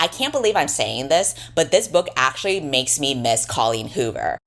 I can't believe I'm saying this, but this book actually makes me miss Colleen Hoover.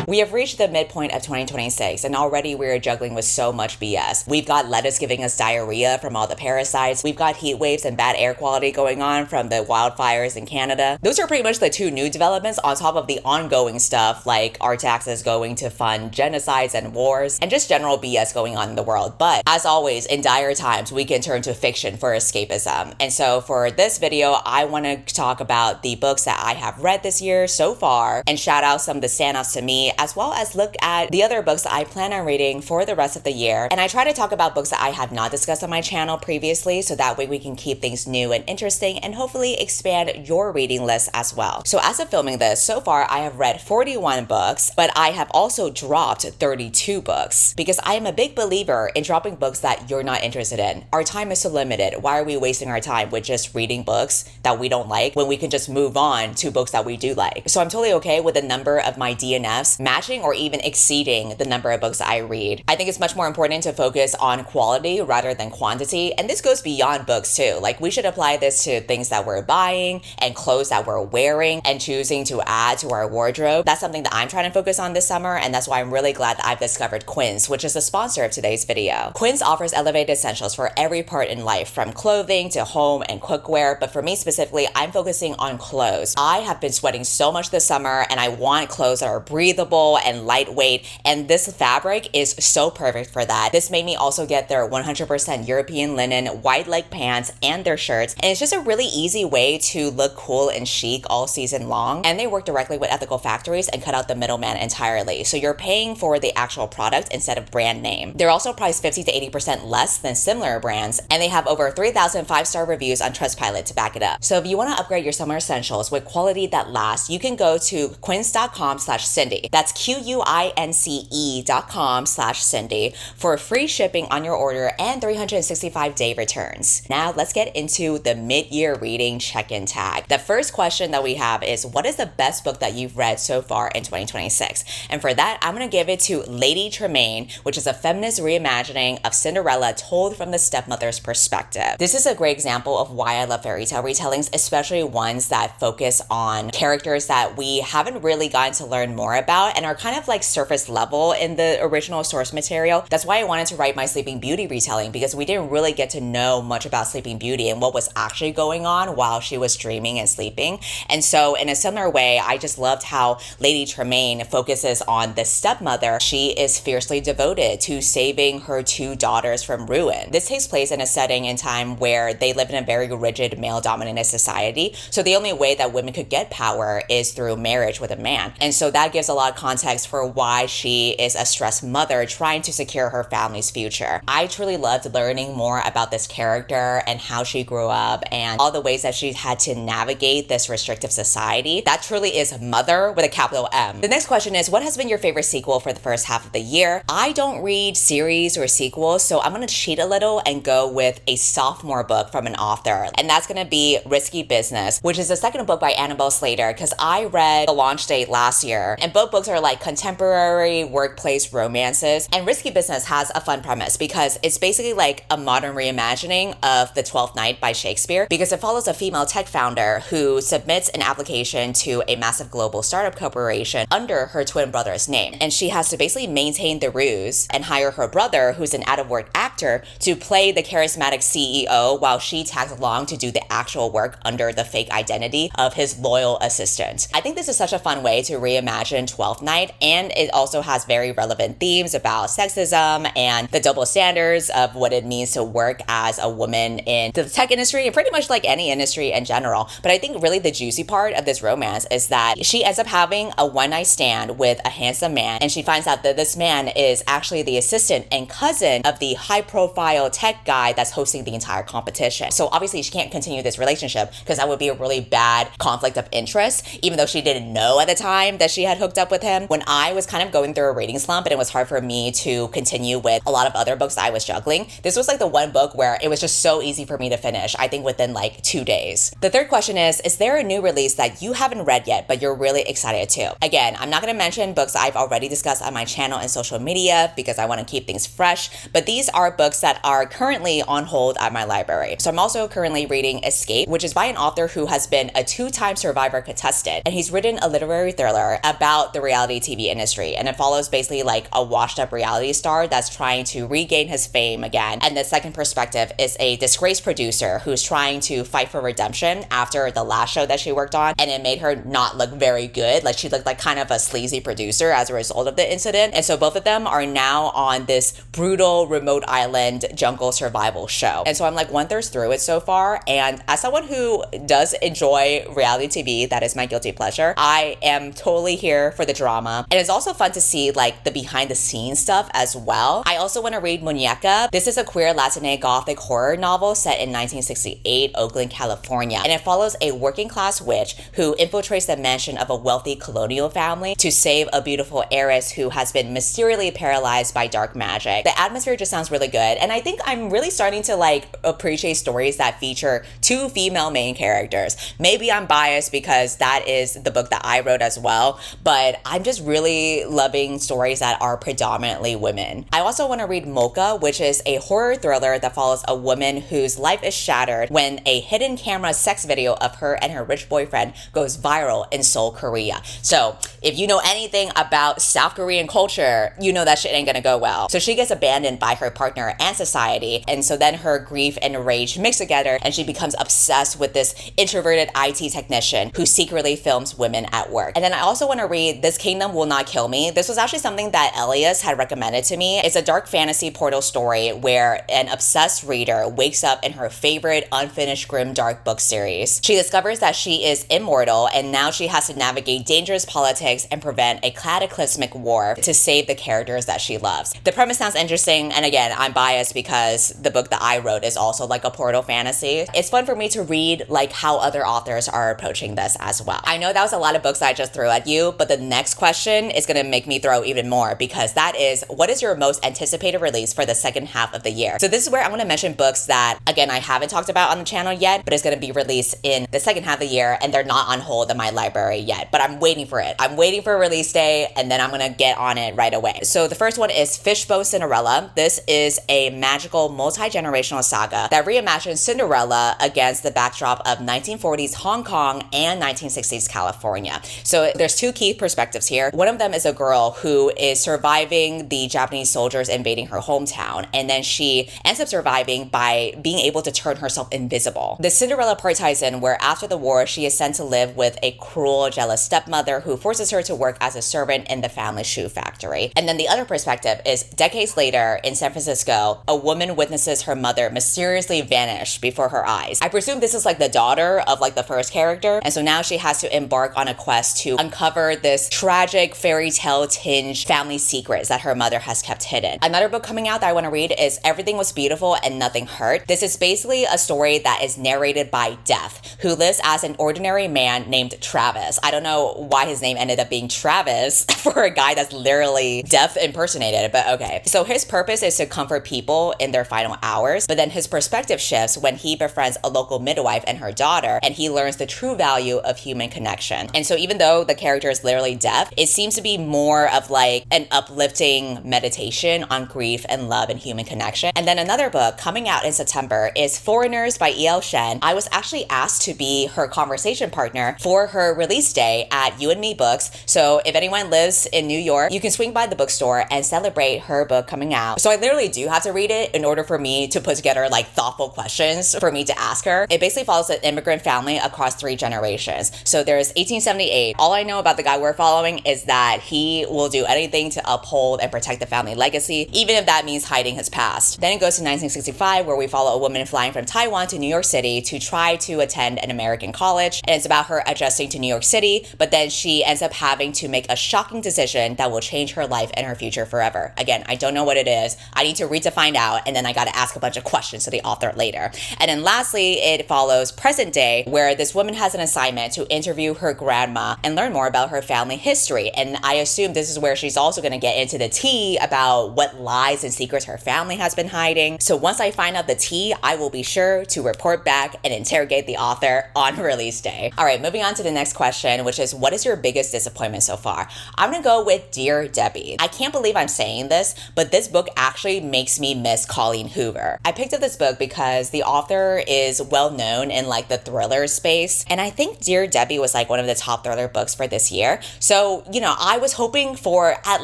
We have reached the midpoint of 2026 and already we're juggling with so much BS. We've got lettuce giving us diarrhea from all the parasites. We've got heat waves and bad air quality going on from the wildfires in Canada. Those are pretty much the two new developments on top of the ongoing stuff like our taxes going to fund genocides and wars and just general BS going on in the world. But as always, in dire times, we can turn to fiction for escapism. And so for this video, I want to talk about the books that I have read this year so far and shout out some of the standouts to me, as well as look at the other books that I plan on reading for the rest of the year. And I try to talk about books that I have not discussed on my channel previously, so that way we can keep things new and interesting and hopefully expand your reading list as well. So as of filming this, so far I have read 41 books, but I have also dropped 32 books because I am a big believer in dropping books that you're not interested in. Our time is so limited. Why are we wasting our time with just reading books that we don't like when we can just move on to books that we do like? So I'm totally okay with the number of my DNFs matching or even exceeding the number of books I read. I think it's much more important to focus on quality rather than quantity, and this goes beyond books too. Like, we should apply this to things that we're buying and clothes that we're wearing and choosing to add to our wardrobe. That's something that I'm trying to focus on this summer, and that's why I'm really glad that I've discovered Quince, which is the sponsor of today's video. Quince offers elevated essentials for every part in life, from clothing to home and cookware, but for me specifically, I'm focusing on clothes. I have been sweating so much this summer, and I want clothes that are breathable and lightweight, and this fabric is so perfect for that. This made me also get their 100% European linen wide leg pants and their shirts, and it's just a really easy way to look cool and chic all season long. And they work directly with ethical factories and cut out the middleman entirely, so you're paying for the actual product instead of brand name. They're also priced 50 to 80% less than similar brands, and they have over 3,000 5-star reviews on Trustpilot to back it up. So if you want to upgrade your summer essentials with quality that lasts, you can go to quince.com/Cindy. That's QUINCE.com/Cindy for free shipping on your order and 365-day returns. Now let's get into the mid-year reading check-in tag. The first question that we have is, what is the best book that you've read so far in 2026? And for that, I'm going to give it to Lady Tremaine, which is a feminist reimagining of Cinderella told from the stepmother's perspective. This is a great example of why I love fairy tale retellings, especially ones that focus on characters that we haven't really gotten to learn more about and are kind of like surface level in the original source material. That's why I wanted to write my Sleeping Beauty retelling, because we didn't really get to know much about Sleeping Beauty and what was actually going on while she was dreaming and sleeping. And so in a similar way, I just loved how Lady Tremaine focuses on the stepmother. She is fiercely devoted to saving her two daughters from ruin. This takes place in a setting and time where they live in a very rigid male-dominated society. So the only way that women could get power is through marriage with a man. And so that gives a lot of context for why she is a stressed mother trying to secure her family's future. I truly loved learning more about this character and how she grew up and all the ways that she had to navigate this restrictive society. That truly is mother with a capital M. The next question is, what has been your favorite sequel for the first half of the year? I don't read series or sequels, so I'm going to cheat a little and go with a sophomore book from an author, and that's going to be Risky Business, which is the second book by Annabelle Slater, because I read The Launch Date last year, and both books are like contemporary workplace romances. And Risky Business has a fun premise because it's basically like a modern reimagining of The Twelfth Night by Shakespeare, because it follows a female tech founder who submits an application to a massive global startup corporation under her twin brother's name. And she has to basically maintain the ruse and hire her brother, who's an out-of-work actor, to play the charismatic CEO while she tags along to do the actual work under the fake identity of his loyal assistant. I think this is such a fun way to reimagine Twelfth Night, and it also has very relevant themes about sexism and the double standards of what it means to work as a woman in the tech industry and pretty much like any industry in general. But I think really the juicy part of this romance is that she ends up having a one-night stand with a handsome man, and she finds out that this man is actually the assistant and cousin of the high-profile tech guy that's hosting the entire competition. So obviously she can't continue this relationship because that would be a really bad conflict of interest, even though she didn't know at the time that she had hooked up with him. them. When I was kind of going through a reading slump and it was hard for me to continue with a lot of other books that I was juggling, this was like the one book where it was just so easy for me to finish, I think within like 2 days. The third question is there a new release that you haven't read yet, but you're really excited to? Again, I'm not going to mention books I've already discussed on my channel and social media because I want to keep things fresh, but these are books that are currently on hold at my library. So I'm also currently reading Escape, which is by an author who has been a 2-time Survivor contestant, and he's written a literary thriller about the reality TV industry, and it follows basically like a washed up reality star that's trying to regain his fame again. And the second perspective is a disgraced producer who's trying to fight for redemption after the last show that she worked on, and it made her not look very good. Like she looked like kind of a sleazy producer as a result of the incident. And so both of them are now on this brutal remote island jungle survival show. And so I'm like 1/3 through it so far, and as someone who does enjoy reality TV, that is my guilty pleasure, I am totally here for the drama. And it's also fun to see like the behind the scenes stuff as well. I also want to read Muneca. This is a queer Latinx gothic horror novel set in 1968 Oakland, California, and it follows a working class witch who infiltrates the mansion of a wealthy colonial family to save a beautiful heiress who has been mysteriously paralyzed by dark magic. The atmosphere just sounds really good, and I think I'm really starting to like appreciate stories that feature 2 female main characters. Maybe I'm biased because that is the book that I wrote as well, but I'm just really loving stories that are predominantly women. I also want to read Molka, which is a horror thriller that follows a woman whose life is shattered when a hidden camera sex video of her and her rich boyfriend goes viral in Seoul, Korea. So if you know anything about South Korean culture, you know that shit ain't gonna go well. So she gets abandoned by her partner and society, and so then her grief and rage mix together, and she becomes obsessed with this introverted IT technician who secretly films women at work. And then I also want to read This Kingdom Will Not Kill Me. This was actually something that Elias had recommended to me. It's a dark fantasy portal story where an obsessed reader wakes up in her favorite unfinished grimdark book series. She discovers that she is immortal, and now she has to navigate dangerous politics and prevent a cataclysmic war to save the characters that she loves. The premise sounds interesting, and again, I'm biased because the book that I wrote is also like a portal fantasy. It's fun for me to read like how other authors are approaching this as well. I know that was a lot of books I just threw at you, but the next question is gonna make me throw even more, because that is, what is your most anticipated release for the second half of the year? So this is where I'm gonna mention books that, again, I haven't talked about on the channel yet, but it's gonna be released in the second half of the year, and they're not on hold in my library yet, but I'm waiting for it. I'm waiting for a release day, and then I'm gonna get on it right away. So the first one is Fishbone Cinderella. This is a magical multi-generational saga that reimagines Cinderella against the backdrop of 1940s Hong Kong and 1960s California. So there's 2 key perspectives here. One of them is a girl who is surviving the Japanese soldiers invading her hometown, and then she ends up surviving by being able to turn herself invisible. The Cinderella part ties in where after the war, she is sent to live with a cruel, jealous stepmother who forces her to work as a servant in the family shoe factory. And then the other perspective is decades later in San Francisco, a woman witnesses her mother mysteriously vanish before her eyes. I presume this is like the daughter of like the first character, and so now she has to embark on a quest to uncover this tragic fairy tale tinged family secrets that her mother has kept hidden. Another book coming out that I want to read is Everything Was Beautiful and Nothing Hurt. This is basically a story that is narrated by Death, who lives as an ordinary man named Travis. I don't know why his name ended up being Travis for a guy that's literally Death impersonated, but okay. So his purpose is to comfort people in their final hours, but then his perspective shifts when he befriends a local midwife and her daughter, and he learns the true value of human connection. And so even though the character is literally Death, it seems to be more of like an uplifting meditation on grief and love and human connection. And then another book coming out in September is Foreigners by E.L. Shen. I was actually asked to be her conversation partner for her release day at You and Me Books. So if anyone lives in New York, you can swing by the bookstore and celebrate her book coming out. So I literally do have to read it in order for me to put together like thoughtful questions for me to ask her. It basically follows an immigrant family across 3 generations. So there's 1878. All I know about the guy we're following is that he will do anything to uphold and protect the family legacy, even if that means hiding his past. Then it goes to 1965, where we follow a woman flying from Taiwan to New York City to try to attend an American college. And it's about her adjusting to New York City, but then she ends up having to make a shocking decision that will change her life and her future forever. Again, I don't know what it is. I need to read to find out, and then I got to ask a bunch of questions to the author later. And then lastly, it follows present day, where this woman has an assignment to interview her grandma and learn more about her family history mystery. And I assume this is where she's also going to get into the tea about what lies and secrets her family has been hiding. So once I find out the tea, I will be sure to report back and interrogate the author on release day. All right, moving on to the next question, which is what is your biggest disappointment so far? I'm going to go with Dear Debbie. I can't believe I'm saying this, but this book actually makes me miss Colleen Hoover. I picked up this book because the author is well known in like the thriller space, and I think Dear Debbie was like one of the top thriller books for this year. So, I was hoping for at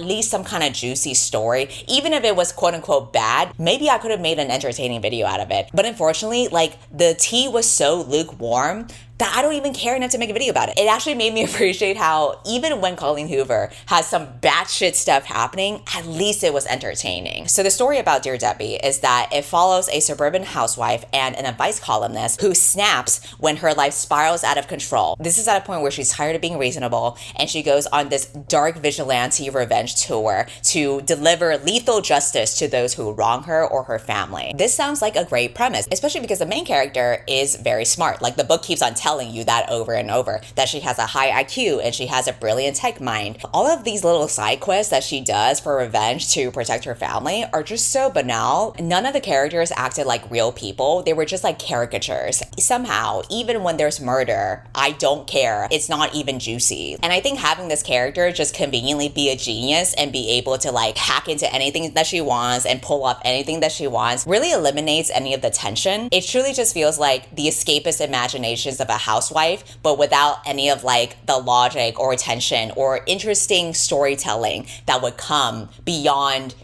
least some kind of juicy story, even if it was quote unquote bad. Maybe I could have made an entertaining video out of it. But unfortunately, like the tea was so lukewarm that I don't even care enough to make a video about it. It actually made me appreciate how even when Colleen Hoover has some batshit stuff happening, at least it was entertaining. So the story about Dear Debbie is that it follows a suburban housewife and an advice columnist who snaps when her life spirals out of control. This is at a point where she's tired of being reasonable, and she goes on this dark vigilante revenge tour to deliver lethal justice to those who wrong her or her family. This sounds like a great premise, especially because the main character is very smart. Like the book keeps on telling you that over and over, that she has a high IQ and she has a brilliant tech mind. All of these little side quests that she does for revenge to protect her family are just so banal. None of the characters acted like real people. They were just like caricatures. Somehow, even when there's murder, I don't care. It's not even juicy. And I think having this character just conveniently be a genius and be able to like hack into anything that she wants and pull off anything that she wants really eliminates any of the tension. It truly just feels like the escapist imaginations of a housewife, but without any of like the logic or tension or interesting storytelling that would come beyond,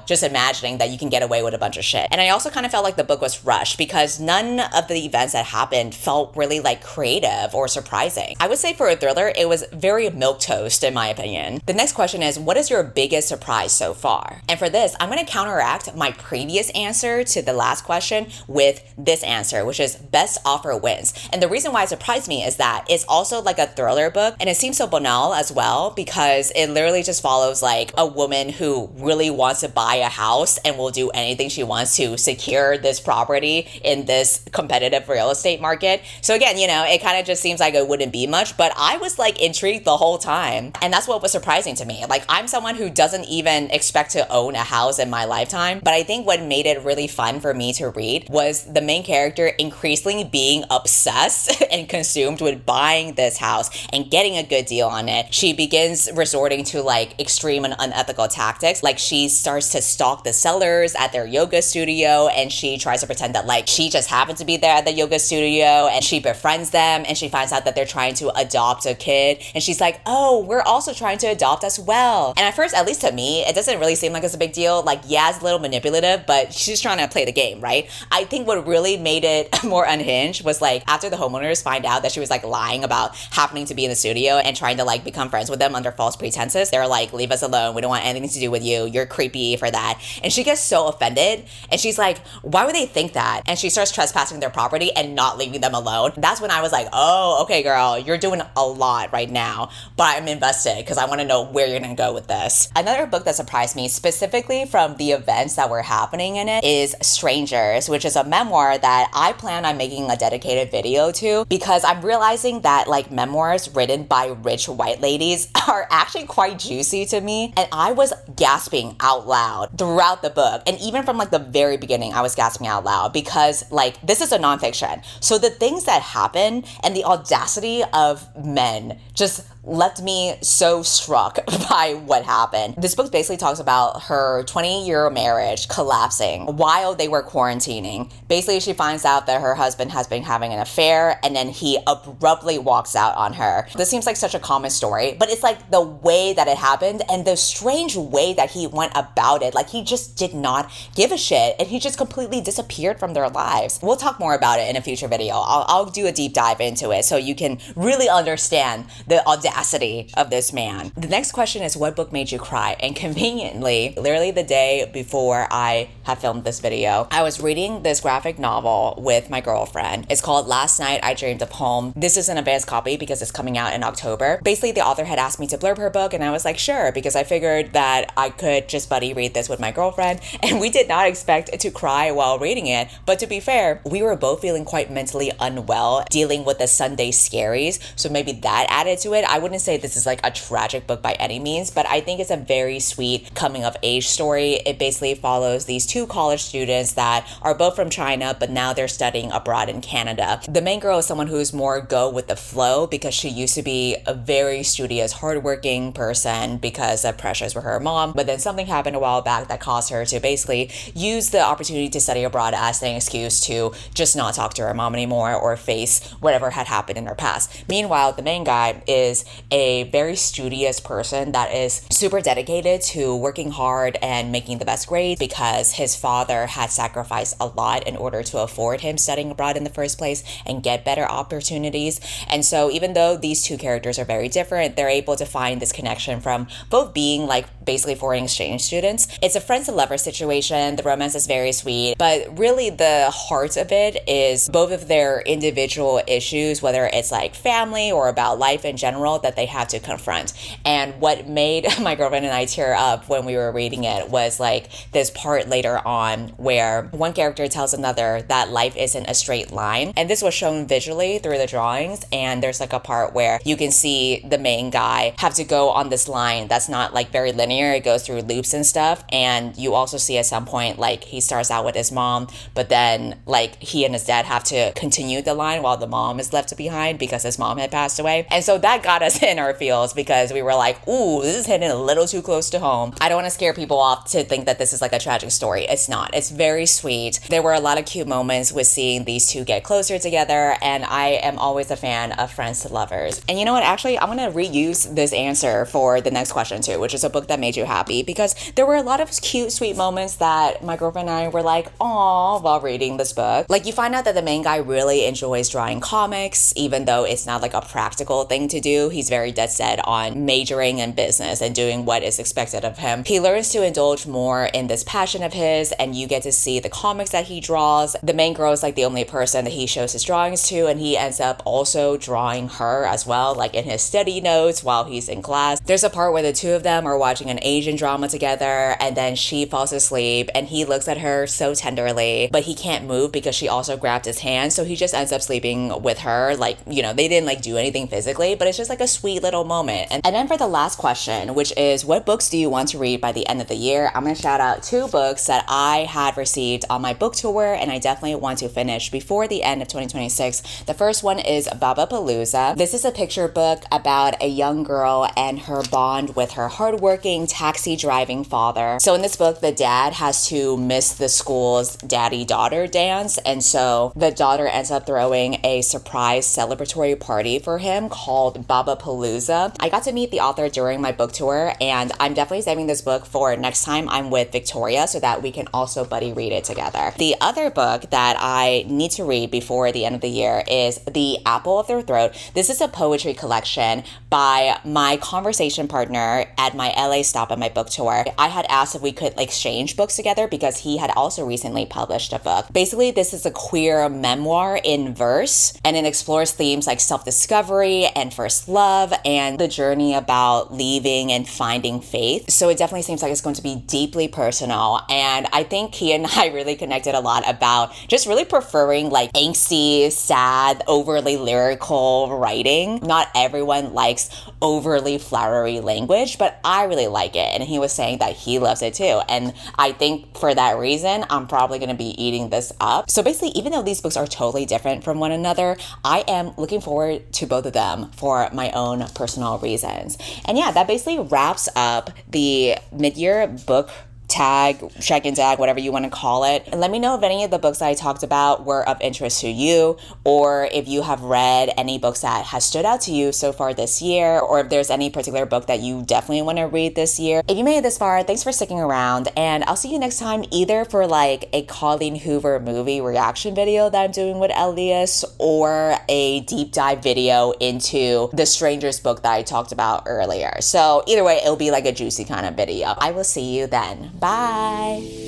just imagining that you can get away with a bunch of shit. And I also kind of felt like the book was rushed because none of the events that happened felt really like creative or surprising. I would say for a thriller, it was very milquetoast in my opinion. The next question is, what is your biggest surprise so far? And for this, I'm going to counteract my previous answer to the last question with this answer, which is best offer wins. And the reason why it surprised me is that it's also like a thriller book, and it seems so banal as well because it literally just follows like a woman who really wants to buy a house and will do anything she wants to secure this property in this competitive real estate market. So again, it kind of just seems like it wouldn't be much, but I was like intrigued the whole time. And that's what was surprising to me. Like I'm someone who doesn't even expect to own a house in my lifetime, but I think what made it really fun for me to read was the main character increasingly being obsessed and consumed with buying this house and getting a good deal on it. She begins resorting to like extreme and unethical tactics. Like she starts to stalk the sellers at their yoga studio, and she tries to pretend that like she just happened to be there at the yoga studio, and she befriends them, and she finds out that they're trying to adopt a kid, and she's like, oh, we're also trying to adopt as well. And at first, at least to me, it doesn't really seem like it's a big deal. Like, yeah, it's a little manipulative, but she's trying to play the game, right? I think what really made it more unhinged was like after the homeowners find out that she was like lying about happening to be in the studio and trying to like become friends with them under false pretenses. They're like, leave us alone. We don't want anything to do with you. You're creepy for that. And she gets so offended, and she's like, why would they think that? And she starts trespassing their property and not leaving them alone. That's when I was like, oh, okay, girl, you're doing a lot right now, but I'm invested because I want to know where you're going to go with this. Another book that surprised me specifically from the events that were happening in it is Strangers, which is a memoir that I plan on making a dedicated video to because I'm realizing that like memoirs written by rich white ladies are actually quite juicy to me. And I was gasping out loud throughout the book. And even from like the very beginning, I was gasping out loud because like this is a nonfiction. So the things that happen and the audacity of men just left me so struck by what happened. This book basically talks about her 20-year marriage collapsing while they were quarantining. Basically, she finds out that her husband has been having an affair, and then he abruptly walks out on her. This seems like such a common story, but it's like the way that it happened and the strange way that he went about it. Like he just did not give a shit, and he just completely disappeared from their lives. We'll talk more about it in a future video. I'll do a deep dive into it so you can really understand the audacity of this man. The next question is, what book made you cry? And conveniently, literally the day before I had filmed this video, I was reading this graphic novel with my girlfriend. It's called Last Night I Dreamed of Home. This is an advanced copy because it's coming out in October. Basically, the author had asked me to blurb her book, and I was like, sure, because I figured that I could just buddy read this with my girlfriend. And we did not expect to cry while reading it. But to be fair, we were both feeling quite mentally unwell, dealing with the Sunday scaries. So maybe that added to it. I wouldn't say this is like a tragic book by any means, but I think it's a very sweet coming of age story. It basically follows these two college students that are both from China, but now they're studying abroad in Canada. The main girl is someone who's more go with the flow because she used to be a very studious, hardworking person because of pressures with her mom. But then something happened a while back that caused her to basically use the opportunity to study abroad as an excuse to just not talk to her mom anymore or face whatever had happened in her past. Meanwhile, the main guy is a very studious person that is super dedicated to working hard and making the best grades because his father had sacrificed a lot in order to afford him studying abroad in the first place and get better opportunities. And so even though these two characters are very different, they're able to find this connection from both being like basically foreign exchange students. It's a friends and lovers situation. The romance is very sweet, but really the heart of it is both of their individual issues, whether it's like family or about life in general, that they have to confront. And what made my girlfriend and I tear up when we were reading it was like this part later on where one character tells another that life isn't a straight line. And this was shown visually through the drawings. And there's like a part where you can see the main guy have to go on this line that's not like very linear. It goes through loops and stuff. And you also see at some point like he starts out with his mom, but then like he and his dad have to continue the line while the mom is left behind because his mom had passed away. And so that got us in our feels because we were like, ooh, this is hitting a little too close to home. I don't want to scare people off to think that this is like a tragic story. It's not. It's very sweet. There were a lot of cute moments with seeing these two get closer together, and I am always a fan of friends to lovers. And you know what? Actually, I'm going to reuse this answer for the next question too, which is a book that made you happy, because there were a lot of cute, sweet moments that my girlfriend and I were like, aw, while reading this book. Like you find out that the main guy really enjoys drawing comics, even though it's not like a practical thing to do. He's very dead set on majoring in business and doing what is expected of him. He learns to indulge more in this passion of his, and you get to see the comics that he draws. The main girl is like the only person that he shows his drawings to, and he ends up also drawing her as well, like in his study notes while he's in class. There's a part where the two of them are watching an Asian drama together, and then she falls asleep and he looks at her so tenderly, but he can't move because she also grabbed his hand, so he just ends up sleeping with her. Like, you know, they didn't like do anything physically, but it's just like a sweet little moment. And then for the last question, which is what books do you want to read by the end of the year, I'm going to shout out two books that I had received on my book tour and I definitely want to finish before the end of 2026. The first one is Babapalooza. This is a picture book about a young girl and her bond with her hardworking taxi driving father. So in this book, the dad has to miss the school's daddy-daughter dance, and so the daughter ends up throwing a surprise celebratory party for him called Babapalooza. I got to meet the author during my book tour, and I'm definitely saving this book for next time I'm with Victoria so that we can also buddy read it together. The other book that I need to read before the end of the year is The Apple of Their Throat. This is a poetry collection by my conversation partner at my LA stop at my book tour. I had asked if we could exchange books together because he had also recently published a book. Basically, this is a queer memoir in verse, and it explores themes like self-discovery and first love and the journey about leaving and finding faith. So it definitely seems like it's going to be deeply personal, and I think he and I really connected a lot about just really preferring like angsty, sad, overly lyrical writing. Not everyone likes overly flowery language, but I really like it, and he was saying that he loves it too. And I think for that reason, I'm probably going to be eating this up. So basically, even though these books are totally different from one another, I am looking forward to both of them for my own personal reasons. And yeah, that basically wraps up the mid-year book tag, check-in tag, whatever you want to call it. And let me know if any of the books I talked about were of interest to you, or if you have read any books that has stood out to you so far this year, or if there's any particular book that you definitely want to read this year. If you made it this far, thanks for sticking around, and I'll see you next time either for like a Colleen Hoover movie reaction video that I'm doing with Elias, or a deep dive video into the Strangers book that I talked about earlier. So either way, it'll be like a juicy kind of video. I will see you then. Bye.